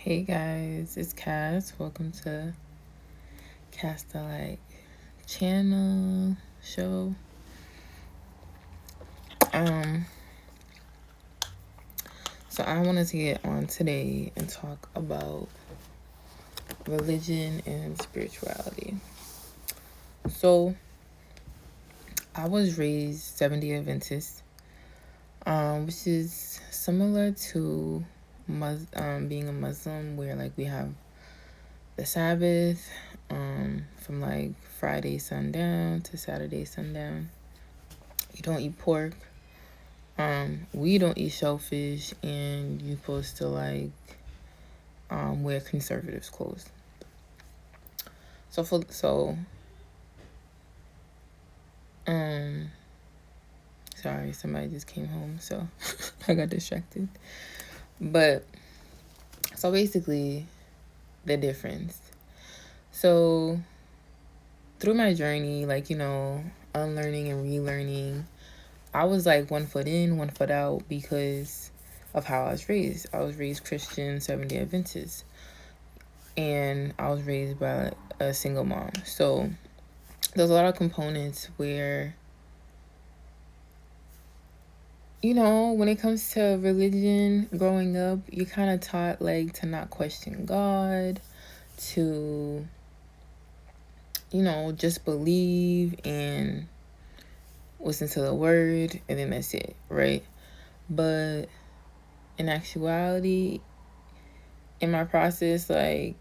Hey guys, it's Cass. Welcome to Cass the channel show. Um, so I wanted to get on today and talk about religion and spirituality. So I was raised 70 Adventist, which is similar to being a Muslim, where we have the Sabbath, from Friday sundown to Saturday sundown. You don't eat pork. We don't eat shellfish, and you're supposed to wear conservative clothes. Um sorry, somebody just came home, so I got distracted. But so basically the difference. So through my journey, unlearning and relearning, I was one foot in, one foot out because of how I was raised. I was raised Christian, 70 Adventist, and I was raised by a single mom. So there's a lot of components where, when it comes to religion, growing up, you're kind of taught to not question God, to, just believe and listen to the word, and then that's it, right? But in actuality, in my process, when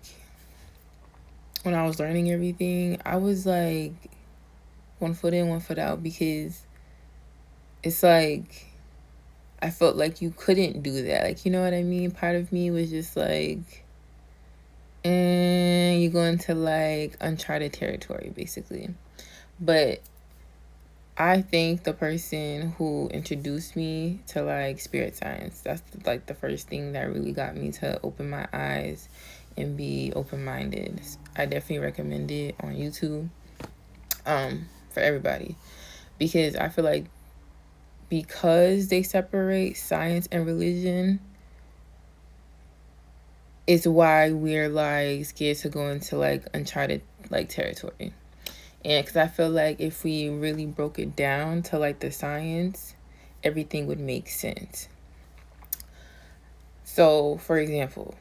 I was learning everything, I was one foot in, one foot out, because it's I felt like you couldn't do that. You know what I mean? Part of me was just and you go into uncharted territory, basically. But I think the person who introduced me to spirit science, that's the first thing that really got me to open my eyes and be open-minded. I definitely recommend it on YouTube, for everybody, because I feel because they separate science and religion, it's why we're scared to go into uncharted territory. And because I feel if we really broke it down to the science, everything would make sense. So, for example,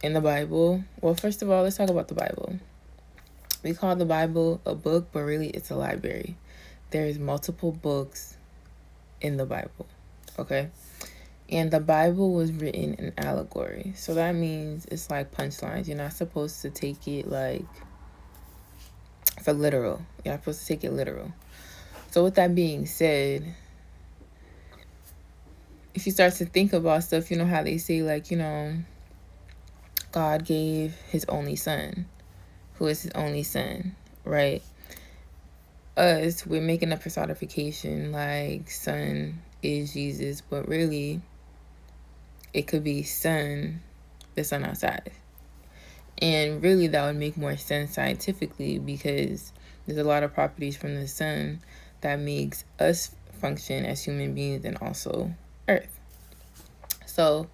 in the Bible, well, first of all, let's talk about the Bible. We call the Bible a book, but really it's a library. There's multiple books in the Bible, okay? And the Bible was written in allegory. So that means it's like punchlines. You're not supposed to take it for literal. You're not supposed to take it literal. So with that being said, if you start to think about stuff, you know how they say God gave his only son. Who is his only son, right? Us, we're making a personification son is Jesus, but really it could be son, the sun outside. And really that would make more sense scientifically, because there's a lot of properties from the sun that makes us function as human beings and also Earth. So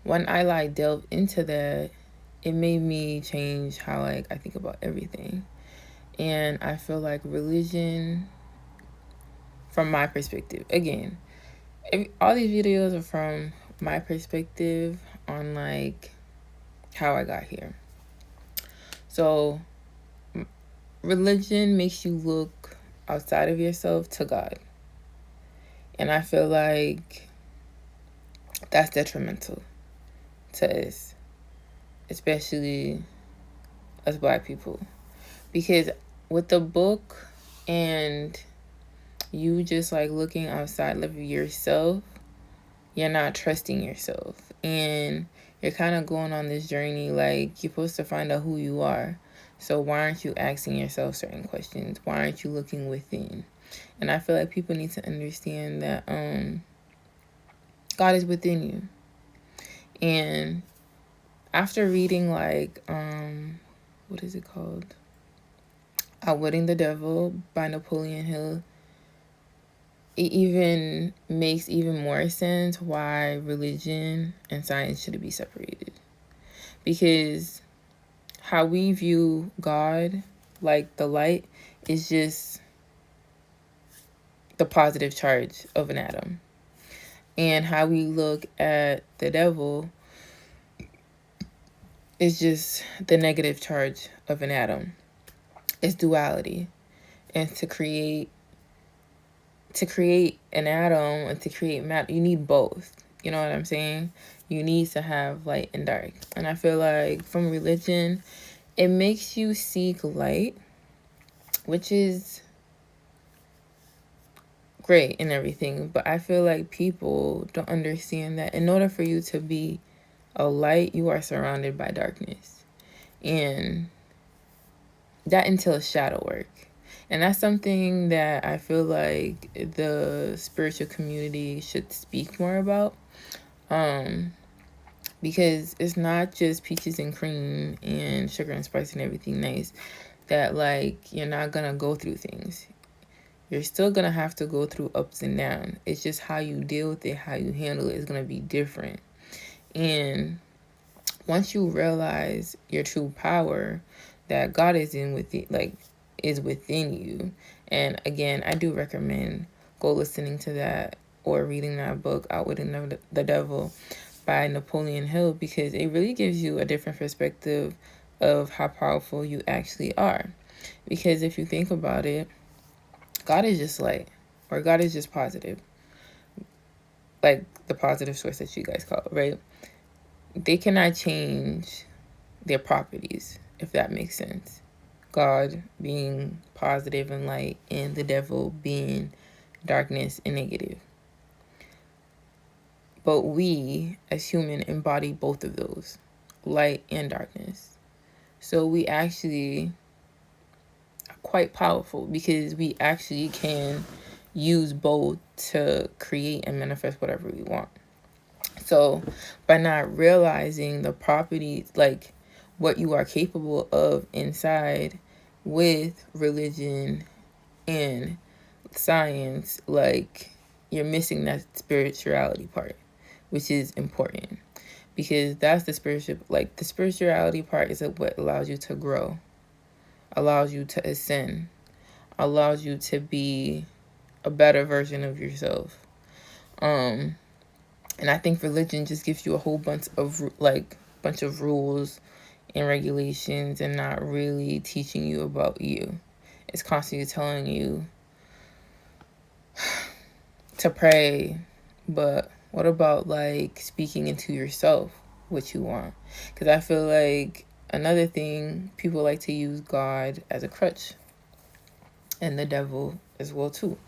when I delved into that, it made me change how I think about everything. And I feel religion, from my perspective, again, all these videos are from my perspective on how I got here. So religion makes you look outside of yourself to God. And I feel that's detrimental to us, especially us Black people. Because with the book and you just looking outside of yourself, you're not trusting yourself. And you're kind of going on this journey you're supposed to find out who you are. So why aren't you asking yourself certain questions? Why aren't you looking within? And I feel people need to understand that God is within you. And after reading what is it called? Outwitting the Devil by Napoleon Hill, it even makes even more sense why religion and science should be separated. because how we view God, like the light, is just the positive charge of an atom. And how we look at the devil is just the negative charge of an atom. It's duality. And to create an atom and to create matter, you need both. You know what I'm saying? You need to have light and dark. And I feel like from religion, it makes you seek light, which is great and everything. But I feel like people don't understand that in order for you to be a light, you are surrounded by darkness. And that entails shadow work. And that's something that I feel like the spiritual community should speak more about. Because it's not just peaches and cream and sugar and spice and everything nice. That, like, you're not gonna go through things. You're still gonna have to go through ups and downs. It's just how you deal with it, how you handle it is gonna be different. And once you realize your true power, that God is in with it, like, is within you. And again, I do recommend go listening to that or reading that book, Outwitting the Devil by Napoleon Hill, because it really gives you a different perspective of how powerful you actually are. Because if you think about it, God is just light, or God is just positive, like the positive source that you guys call it, right? They cannot change their properties, if that makes sense. God being positive and light, and the devil being darkness and negative. But we, as human, embody both of those, light and darkness. So we actually are quite powerful because we actually can use both to create and manifest whatever we want. So by not realizing the properties, like what you are capable of inside with religion and science, like, you're missing that spirituality part, which is important, because that's the spiritual, like, the spirituality part is what allows you to grow, allows you to ascend, allows you to be a better version of yourself. And I think religion just gives you a whole bunch of rules and regulations, and not really teaching you about you. It's constantly telling you to pray, but what about, like, speaking into yourself what you want? Because I feel like another thing, people like to use God as a crutch, and the devil as well too,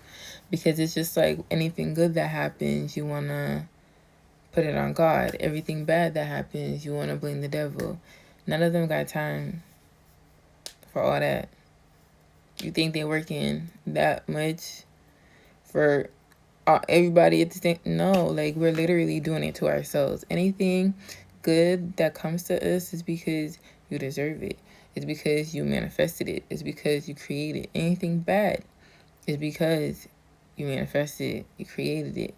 because it's just like anything good that happens, you want to put it on God. Everything bad that happens, you want to blame the devil. None of them got time for all that. You think they're working that much for everybody at the same? No, like, we're literally doing it to ourselves. Anything good that comes to us is because you deserve it. It's because you manifested it. It's because you created it. Anything bad is because you manifested it. You created it.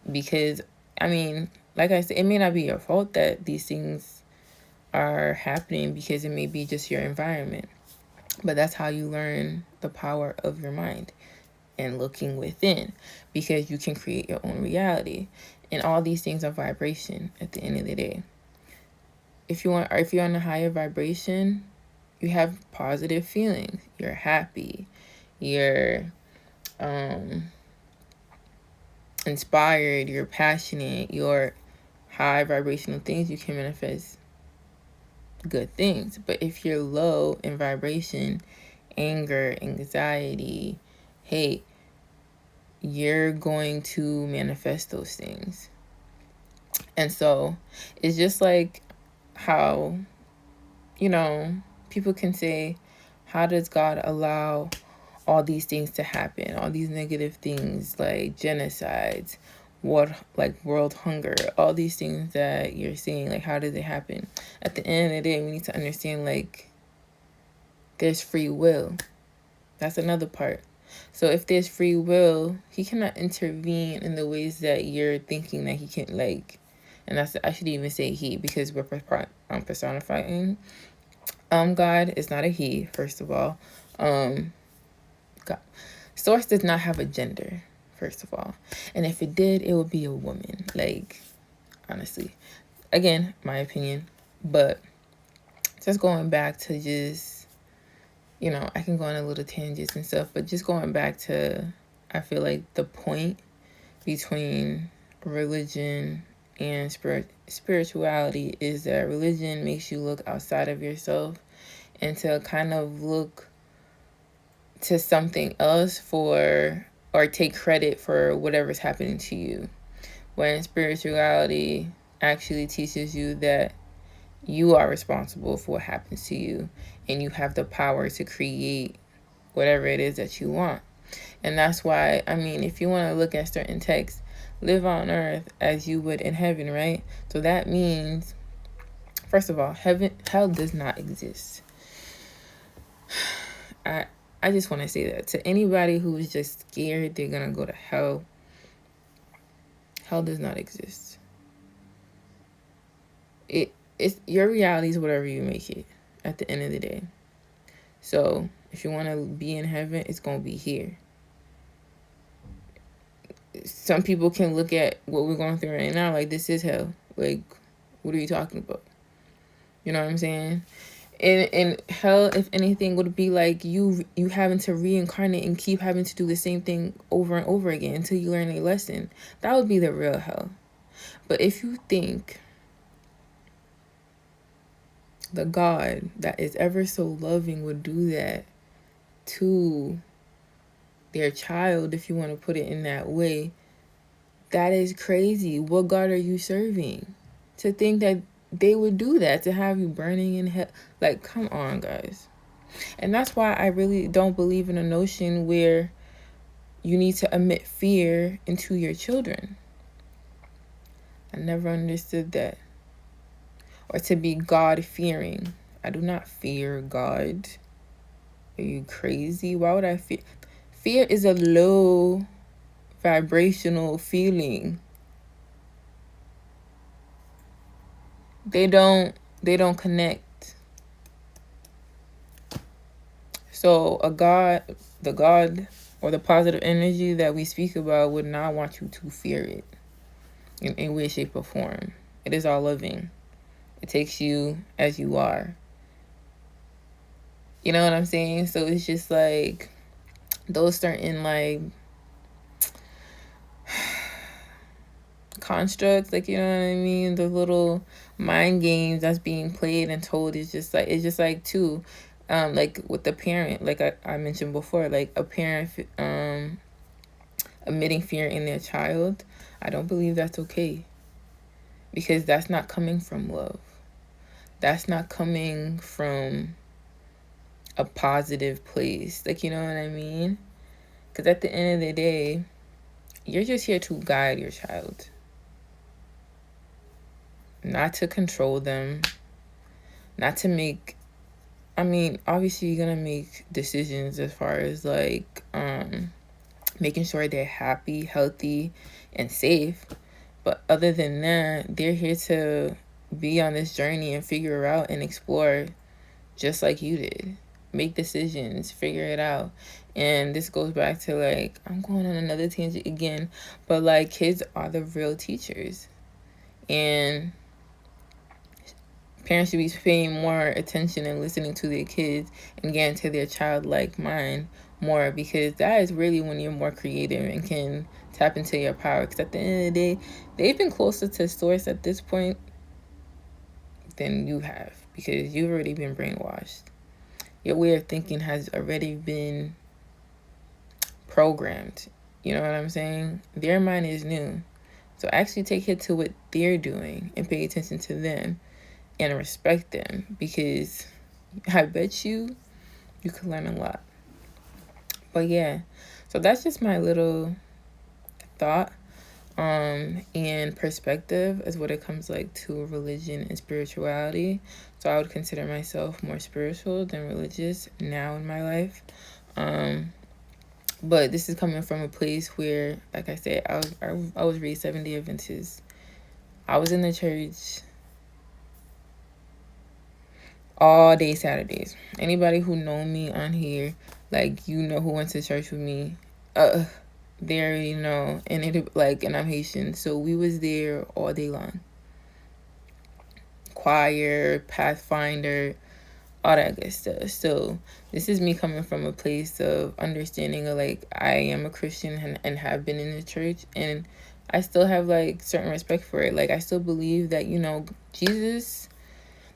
Because, I mean, like I said, it may not be your fault that these things are happening, because it may be just your environment. But that's how you learn the power of your mind and looking within, because you can create your own reality. And all these things are vibration at the end of the day. If you're on a higher vibration, you have positive feelings. You're happy. You're inspired. You're passionate. You're high vibrational things. You can manifest good things. But if you're low in vibration, anger, anxiety, hate, you're going to manifest those things. And so it's just like how, people can say, how does God allow all these things to happen? All these negative things, like genocides, world hunger, all these things that you're seeing, like, how does it happen? At the end of the day, we need to understand, like, there's free will. That's another part. So if there's free will, he cannot intervene in the ways that you're thinking that he can, like, And that's, I should even say he, because we're personifying God. Is not a he, first of all. God. Source does not have a gender, first of all. And if it did, it would be a woman. Like, honestly. Again, my opinion. But just going back to just, I can go on a little tangents and stuff, but just going back to, I feel like the point between religion and spirituality is that religion makes you look outside of yourself and to kind of look to something else for, or take credit for whatever's happening to you. When spirituality actually teaches you that you are responsible for what happens to you and you have the power to create whatever it is that you want. And that's why, if you want to look at certain texts, live on earth as you would in heaven, right? So that means, first of all, hell does not exist. I just want to say that to anybody who is just scared they're going to go to hell. Hell does not exist. It's your reality is whatever you make it at the end of the day. So if you want to be in heaven, it's going to be here. Some people can look at what we're going through right now like this is hell. Like, what are you talking about? You know what I'm saying? And hell, if anything, would be like you having to reincarnate and keep having to do the same thing over and over again until you learn a lesson. That would be the real hell. But if you think the God that is ever so loving would do that to their child, if you want to put it in that way, that is crazy. What God are you serving? To think that they would do that, to have you burning in hell. Like, come on, guys. And that's why I really don't believe in a notion where you need to emit fear into your children. I never understood that. Or to be God-fearing. I do not fear God. Are you crazy? Why would I fear? Fear is a low vibrational feeling. They don't connect. So the God or the positive energy that we speak about would not want you to fear it in any way, shape, or form. It is all loving. It takes you as you are. You know what I'm saying? So it's just like those certain like constructs, like, you know what I mean? The little mind games that's being played and told is just like, it's just like too, like with the parent, like I mentioned before, like a parent emitting fear in their child. I don't believe that's okay, because that's not coming from love. That's not coming from a positive place. Like, you know what I mean? Because at the end of the day, you're just here to guide your child, not to control them, not to make, obviously you're gonna make decisions as far as like making sure they're happy, healthy, and safe. But other than that, they're here to be on this journey and figure out and explore just like you did. Make decisions, figure it out. And this goes back to like, I'm going on another tangent again, but like kids are the real teachers. And parents should be paying more attention and listening to their kids and getting to their childlike mind more, because that is really when you're more creative and can tap into your power. Because at the end of the day, they've been closer to source at this point than you have, because you've already been brainwashed. Your way of thinking has already been programmed. You know what I'm saying? Their mind is new. So actually take heed to what they're doing and pay attention to them and respect them, because I bet you could learn a lot. But yeah, so that's just my little thought and perspective as what it comes like to religion and spirituality. So I would consider myself more spiritual than religious now in my life. But this is coming from a place where, like I said, I was raised Seventh-day Adventist. I was in the church all day Saturdays. Anybody who know me on here, like, you know, who went to church with me, they already know. And it, like, and I'm Haitian, so we was there all day long. Choir, Pathfinder, all that good stuff. So this is me coming from a place of understanding of, like, I am a Christian and have been in the church, and I still have, like, certain respect for it. Like, I still believe that, you know, Jesus,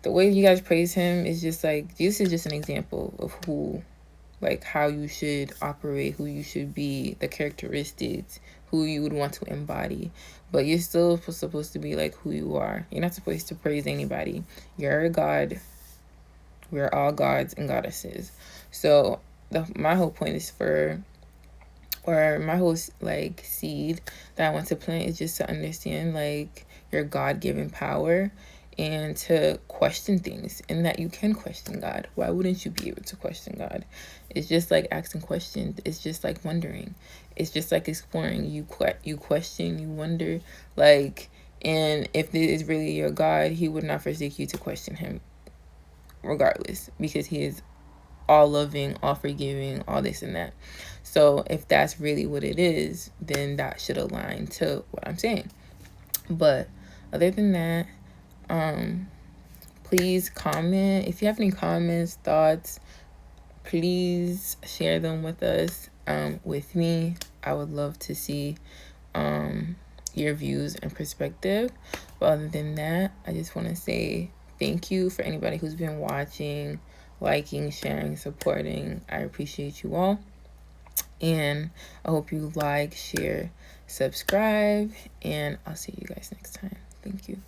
the way you guys praise him is just like, Jesus is just an example of who, like, how you should operate, who you should be, the characteristics, who you would want to embody. But you're still supposed to be like who you are. You're not supposed to praise anybody. You're a God. We're all gods and goddesses. So my whole point is or my whole, like, seed that I want to plant is just to understand, like, your God-given power and to question things, and that you can question God. Why wouldn't you be able to question God? It's just like asking questions. It's just like wondering. It's just like exploring. You question, you wonder, like, and if this is really your God, he would not forsake you to question him regardless, because he is all loving, all forgiving, all this and that. So if that's really what it is, then that should align to what I'm saying. But other than that, please comment. If you have any comments, thoughts, please share them with us, with me. I would love to see your views and perspective. But other than that, I just want to say thank you for anybody who's been watching, liking, sharing, supporting. I appreciate you all. And I hope you like, share, subscribe, and I'll see you guys next time. Thank you.